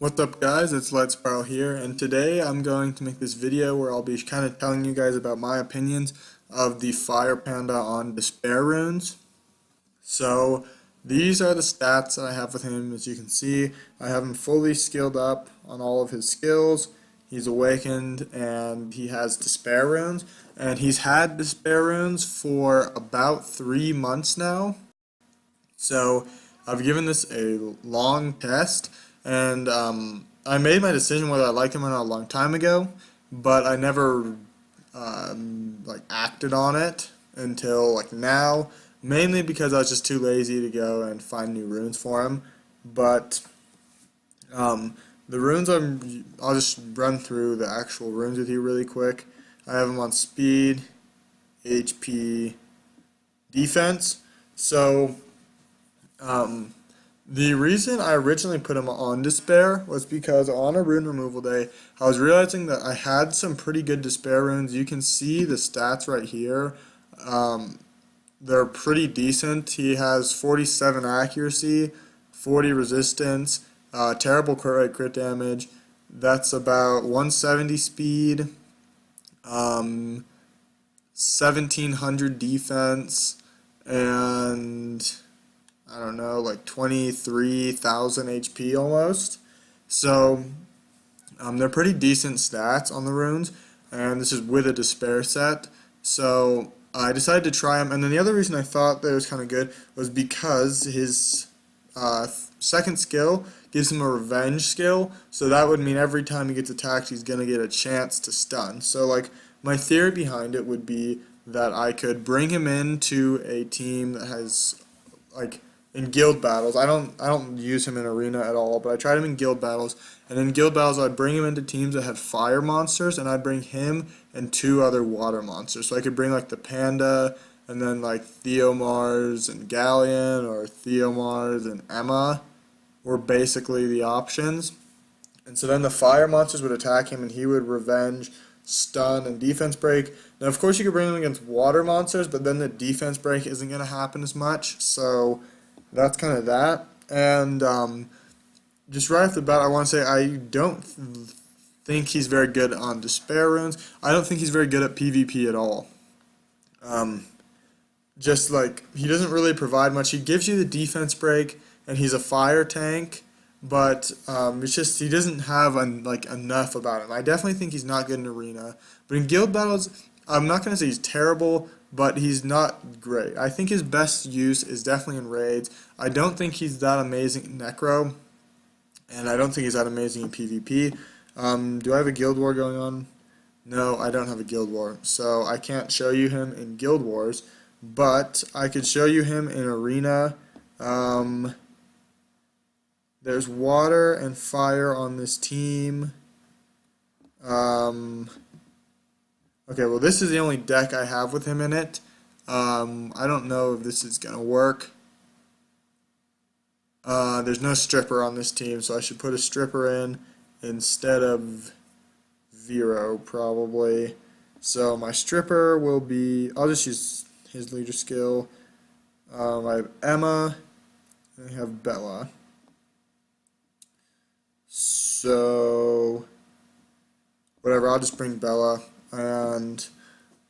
What's up guys, it's Let's Borrow here, and today I'm going to make this video where I'll be kind of telling you guys about my opinions of the Fire Panda on Despair runes. So these are the stats that I have with him. As you can see, I have him fully skilled up on all of his skills. He's awakened and he has Despair runes, and he's had Despair runes for about 3 months now. So I've given this a long test, and I made my decision whether I liked him or not a long time ago, but I never like acted on it until like now, mainly because I was just too lazy to go and find new runes for him. But the runes I'll just run through the actual runes with you really quick. I have him on speed, HP, defense. So the reason I originally put him on Despair was because on a rune removal day, I was realizing that I had some pretty good Despair runes. You can see the stats right here. They're pretty decent. He has 47 accuracy, 40 resistance, terrible crit damage. That's about 170 speed, 1700 defense, and I don't know, like 23,000 HP almost. So they're pretty decent stats on the runes, and this is with a Despair set. So I decided to try him, and then the other reason I thought that it was kind of good was because his second skill gives him a revenge skill, so that would mean every time he gets attacked, he's going to get a chance to stun. So like my theory behind it would be that I could bring him into a team that has like in guild battles. I don't use him in arena at all, but I tried him in guild battles. And in guild battles, I'd bring him into teams that had fire monsters, and I'd bring him and 2 other water monsters. So I could bring like the Panda, and then like Theomars and Galleon, or Theomars and Emma were basically the options. And so then the fire monsters would attack him, and he would revenge, stun, and defense break. Now, of course, you could bring him against water monsters, but then the defense break isn't going to happen as much. So that's kind of that. And just right off the bat, I want to say I don't think he's very good on Despair runes. I don't think he's very good at PvP at all. Just like, he doesn't really provide much. He gives you the defense break, and he's a fire tank, but it's just he doesn't have like enough about him. I definitely think he's not good in arena, but in guild battles, I'm not going to say he's terrible, but he's not great. I think his best use is definitely in raids. I don't think he's that amazing in Necro, and I don't think he's that amazing in PvP. Do I have a guild war going on? No, I don't have a guild war, so I can't show you him in guild wars, but I could show you him in arena. There's water and fire on this team. Okay, well, this is the only deck I have with him in it. I don't know if this is going to work. There's no stripper on this team, so I should put a stripper in instead of Vero, probably. So my stripper will be, I'll just use his leader skill. I have Emma, and I have Bella. So, whatever, I'll just bring Bella, and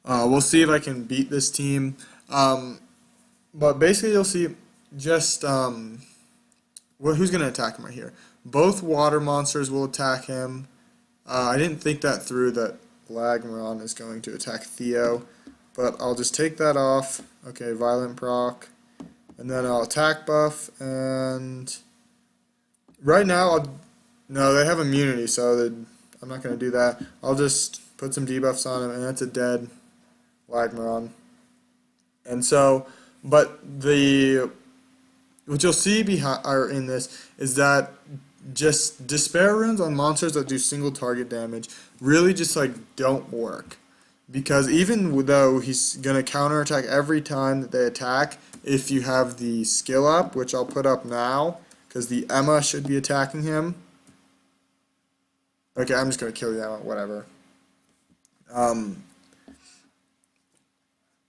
we'll see if I can beat this team. But basically, you'll see just who's going to attack him right here. Both water monsters will attack him. I didn't think that through, that Lagmaron is going to attack Theo, but I'll just take that off. Okay, violent proc, and then I'll attack buff, and right now no, they have immunity, so I'm not going to do that. I'll just put some debuffs on him, and that's a dead Lagmaron. And so, but what you'll see behind or in this is that just Despair runes on monsters that do single target damage really just like don't work. Because even though he's going to counterattack every time that they attack, if you have the skill up, which I'll put up now, because the Emma should be attacking him. Okay, I'm just going to kill the Emma, whatever.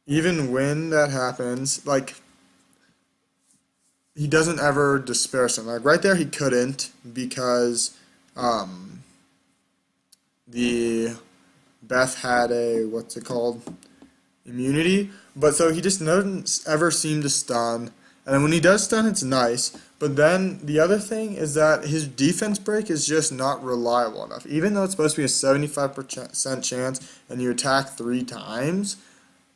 Even when that happens, like, he doesn't ever disperse him. Like right there, he couldn't because the Beth had a, what's it called, immunity, but so he just doesn't ever seem to stun. And then when he does stun, it's nice. But then the other thing is that his defense break is just not reliable enough. Even though it's supposed to be a 75% chance and you attack 3 times,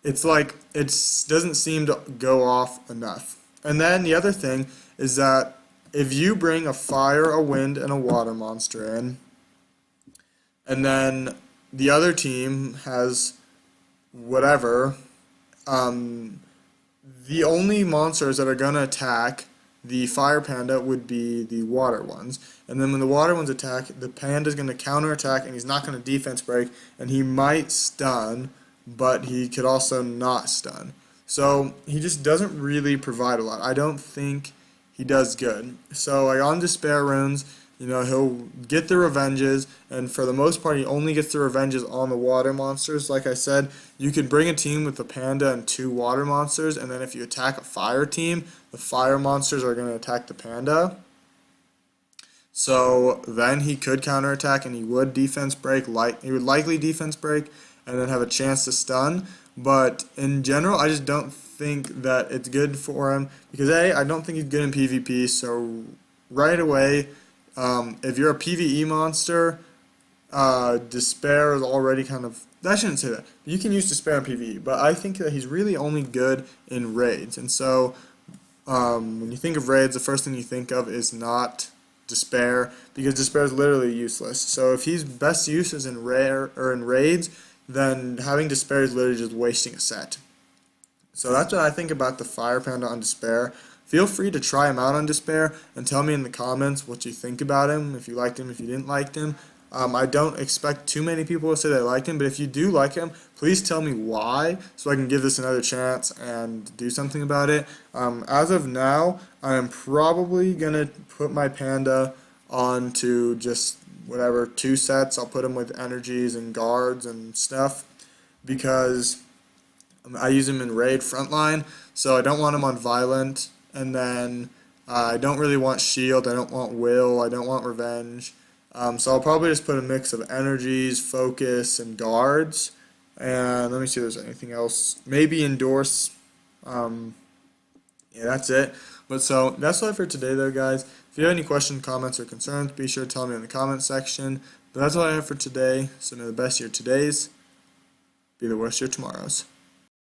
it's like it doesn't seem to go off enough. And then the other thing is that if you bring a fire, a wind, and a water monster in, and then the other team has whatever, the only monsters that are going to attack the fire panda would be the water ones. And then when the water ones attack, the panda is going to counterattack, and he's not going to defense break, and he might stun, but he could also not stun. So he just doesn't really provide a lot. I don't think he does good. So like on Despair runes, he'll get the revenges, and for the most part, he only gets the revenges on the water monsters. Like I said, you could bring a team with the panda and 2 water monsters, and then if you attack a fire team, the fire monsters are going to attack the panda. So then he could counterattack, and he would defense break. He would likely defense break, and then have a chance to stun. But in general, I just don't think that it's good for him because I don't think he's good in PvP. So right away, if you're a PvE monster, Despair is already kind of, I shouldn't say that. You can use Despair in PvE, but I think that he's really only good in raids. And so when you think of raids, the first thing you think of is not Despair, because Despair is literally useless. So if his best use is in raids, then having Despair is literally just wasting a set. So that's what I think about the Fire Panda on Despair. Feel free to try him out on Despair and tell me in the comments what you think about him, if you liked him, if you didn't like him. I don't expect too many people to say they liked him, but if you do like him, please tell me why so I can give this another chance and do something about it. As of now, I am probably going to put my Panda onto just whatever 2 sets. I'll put him with energies and guards and stuff because I use him in raid frontline, so I don't want him on violent. And then I don't really want shield, I don't want will, I don't want revenge. So I'll probably just put a mix of energies, focus, and guards. And let me see if there's anything else. Maybe endorse. Yeah, that's it. But so that's all for today though, guys. If you have any questions, comments, or concerns, be sure to tell me in the comments section. But that's all I have for today. So may the best your todays be the worst your tomorrows.